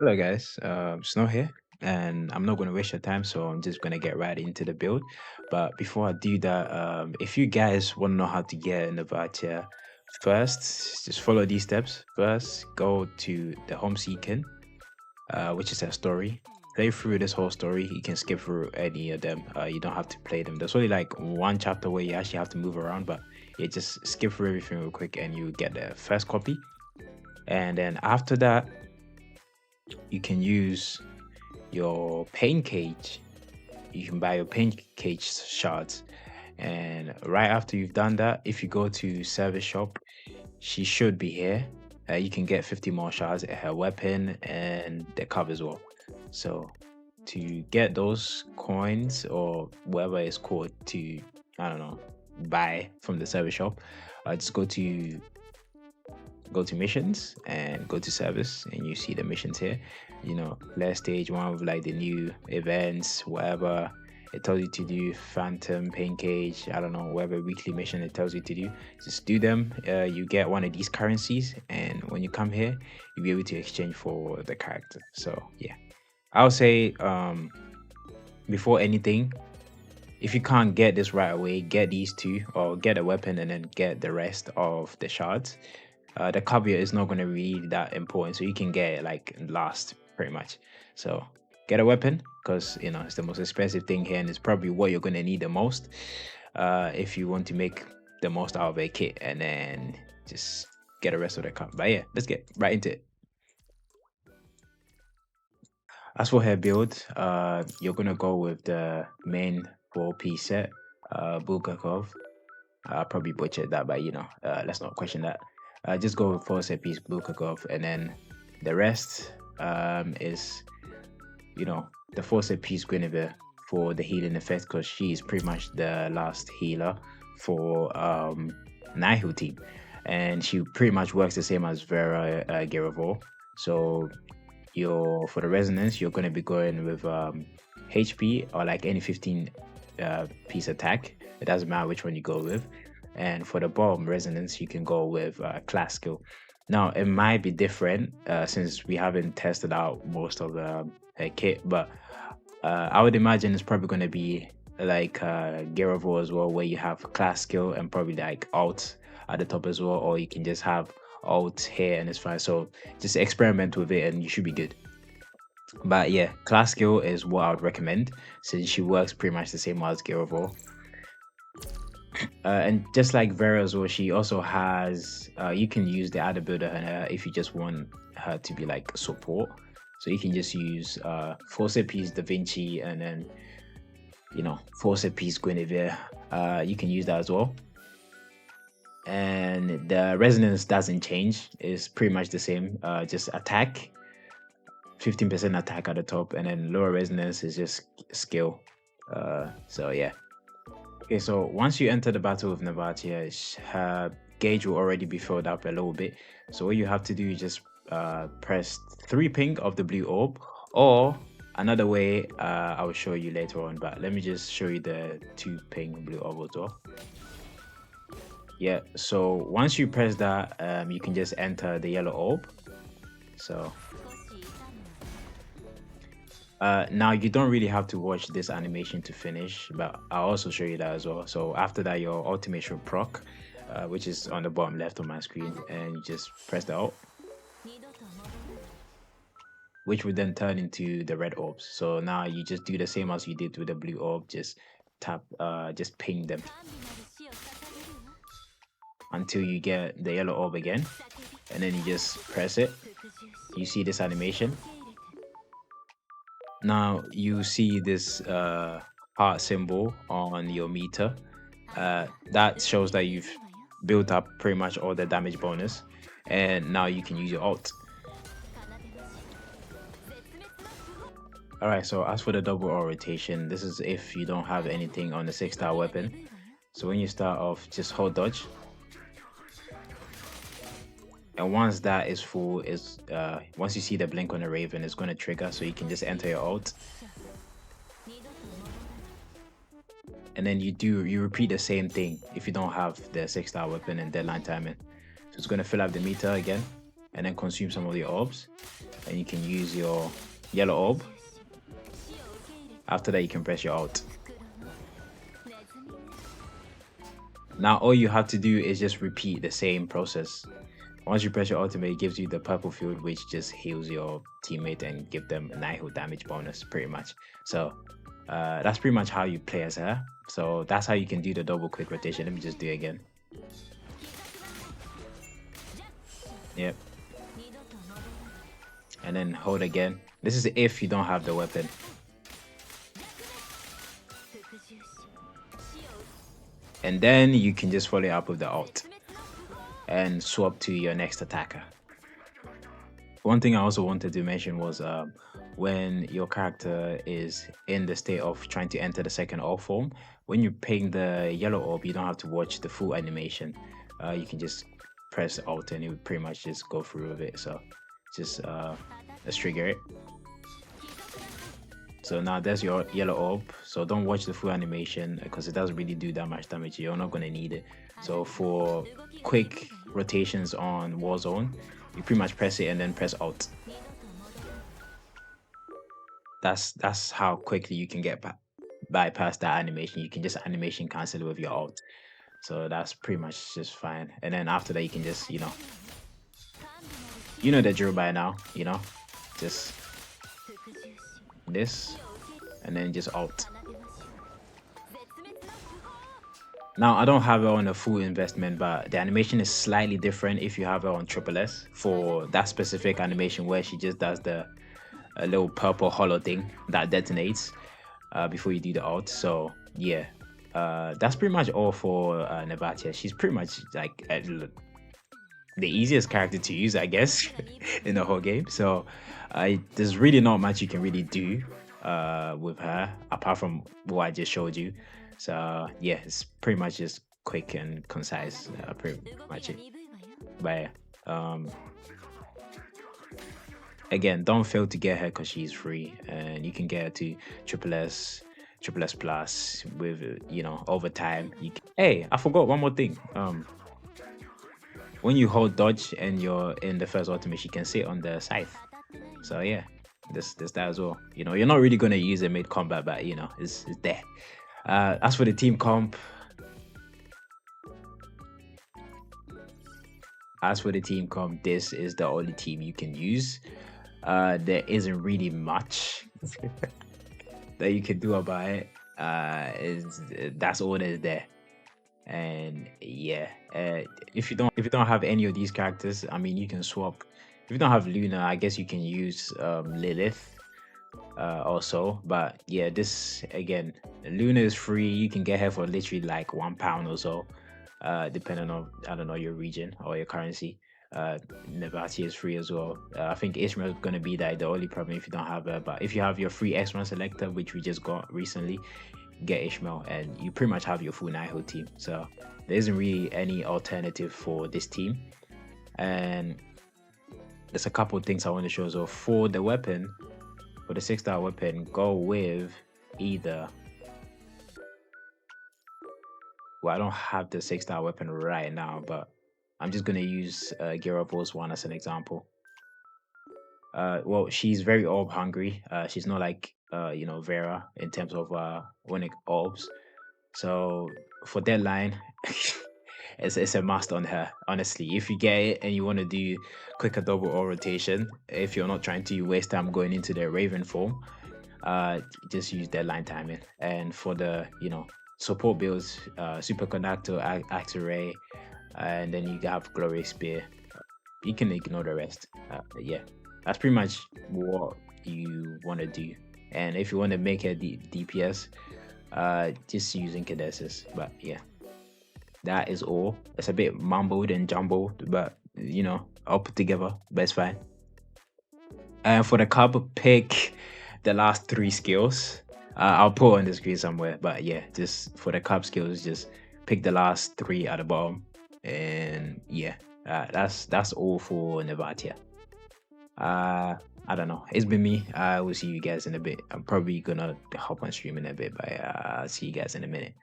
Hello guys, Snow here, and I'm not going to waste your time, so I'm just going to get right into the build. But before I do that, if you guys want to know how to get Nirvatia, first just follow these steps. First, go to the home seeking, which is a story. Play through this whole story. You can skip through any of them. You don't have to play them. There's only like one chapter where you actually have to move around, but you just skip through everything real quick, and you get the first copy. And then after that, you can use your pain cage. You can buy your pain cage shards. And right after you've done that, if you go to service shop, she should be here. You can get 50 more shards, her weapon, and the cup as well. So to get those coins or whatever it's called to, I don't know, buy from the service shop, just go to missions and go to service, and you see the missions here. Last stage one with like the new events, whatever it tells you to do, phantom, pain cage, I don't know, whatever weekly mission it tells you to do, just do them. You get one of these currencies, and when you come here, you'll be able to exchange for the character. So yeah, I'll say before anything, if you can't get this right away, get these two, or get a weapon and then get the rest of the shards. The caveat is not going to be that important, so you can get it like last pretty much. So get a weapon, because it's the most expensive thing here, and it's probably what you're going to need the most if you want to make the most out of a kit, and then just get the rest of the cup. But yeah, let's get right into it. As for her build, you're gonna go with the main 4-piece set, Bulgakov. I probably butchered that, but let's not question that. Just go with 4 set piece Bulgakov, and then the rest is the 4 set piece Guinevere for the healing effect, because she's pretty much the last healer for Nihil team, and she pretty much works the same as Vera Garavor. So for the resonance, you're going to be going with HP or like any 15 piece attack. It doesn't matter which one you go with. And for the bomb resonance, you can go with class skill. Now it might be different since we haven't tested out most of the kit, but I would imagine it's probably going to be like Garavor as well, where you have class skill and probably like alt at the top as well, or you can just have alt here and it's fine. So just experiment with it and you should be good. But yeah, class skill is what I would recommend, since she works pretty much the same as Garavor. And just like Vera as well, she also has you can use the adder builder on her if you just want her to be like support. So you can just use 4 set piece Da Vinci, and then 4 set piece Guinevere. You can use that as well. And the resonance doesn't change, it's pretty much the same. Just attack, 15% attack at the top, and then lower resonance is just skill. So yeah. Okay, so once you enter the battle with Nirvatia, her gauge will already be filled up a little bit. So what you have to do is just press 3 ping of the blue orb, or another way I will show you later on, but let me just show you the 2 ping blue orb as well. Yeah, so once you press that, you can just enter the yellow orb. So now you don't really have to watch this animation to finish, but I'll also show you that as well. So after that, your ultimate should proc, which is on the bottom left of my screen, and you just press the ult, which would then turn into the red orbs. So now you just do the same as you did with the blue orb, just tap, just ping them until you get the yellow orb again, and then you just press it. You see this animation. Now you see this heart symbol on your meter. That shows that you've built up pretty much all the damage bonus, and now you can use your ult. Alright, so as for the double Ult Rotation, this is if you don't have anything on the 6-star weapon. So when you start off, just hold dodge, and once that is full, once you see the blink on the Raven, it's going to trigger, so you can just enter your ult, and then you repeat the same thing if you don't have the 6-star weapon and deadline timing. So it's going to fill up the meter again, and then consume some of your orbs, and you can use your yellow orb. After that, you can press your ult. Now all you have to do is just repeat the same process. Once you press your ultimate, it gives you the purple field, which just heals your teammate and give them a 9 health damage bonus, pretty much. So that's pretty much how you play as her. So that's how you can do the double quick rotation. Let me just do it again. Yep. And then hold again. This is if you don't have the weapon. And then you can just follow it up with the ult and swap to your next attacker. One thing I also wanted to mention was when your character is in the state of trying to enter the second orb form, when you ping the yellow orb, you don't have to watch the full animation. You can just press Alt and it would pretty much just go through with it. So just let's trigger it. So now there's your yellow orb. So don't watch the full animation because it doesn't really do that much damage. You're not going to need it. So for quick rotations on Warzone, you pretty much press it and then press Alt. That's how quickly you can get bypass that animation. You can just animation cancel it with your Alt. So that's pretty much just fine. And then after that, you can just, you know the drill by now, just this and then just Alt. Now I don't have it on a full investment, but the animation is slightly different if you have it on Triple S for that specific animation where she just does the little purple hollow thing that detonates before you do the Alt. So yeah, that's pretty much all for Nirvatia. She's pretty much like the easiest character to use, I guess, in the whole game. So there's really not much you can really do with her apart from what I just showed you. So yeah, it's pretty much just quick and concise, pretty much it. But again, don't fail to get her because she's free, and you can get her to Triple S Plus with over time. Hey, I forgot one more thing. When you hold dodge and you're in the first ultimate, you can sit on the scythe. So yeah, there's that as well. You're not really gonna use it mid combat, but it's there. As for the team comp, this is the only team you can use. There isn't really much that you can do about it. That's all that is there. And yeah, if you don't have any of these characters, I mean, you can swap. If you don't have Luna, I guess you can use Lilith also. But yeah, this again, Luna is free. You can get her for literally like £1 or so, depending on, I don't know, your region or your currency. Nirvatia is free as well. I think Ishmael is going to be the only problem if you don't have her. But if you have your free X1 selector, which we just got recently, get Ishmael and you pretty much have your full Nihil team. So there isn't really any alternative for this team. And there's a couple of things I want to show. So for the weapon, for the 6-star weapon, go with either, well, I don't have the 6-star weapon right now, but I'm just going to use Gyarados one as an example. Well, she's very orb hungry. She's not like Vera in terms of winning orbs. So for deadline, it's a must on her. Honestly, if you get it and you want to do quicker double or rotation, if you're not trying to waste time going into the Raven form, just use deadline timing. And for the support builds, Superconductor, Axe-Ray, and then you have Glorious Spear. You can ignore the rest. Yeah, that's pretty much what you want to do. And if you want to make a DPS, just use Incandescence. But yeah, that is all. It's a bit mumbled and jumbled, but I'll put together, but it's fine. And for the cup, pick the last 3 skills. I'll put on the screen somewhere, but yeah, just for the cup skills, just pick the last 3 at the bottom. And yeah, that's all for Nirvatia. I don't know. It's been me. I will see you guys in a bit. I'm probably gonna hop on stream in a bit, but I'll see you guys in a minute.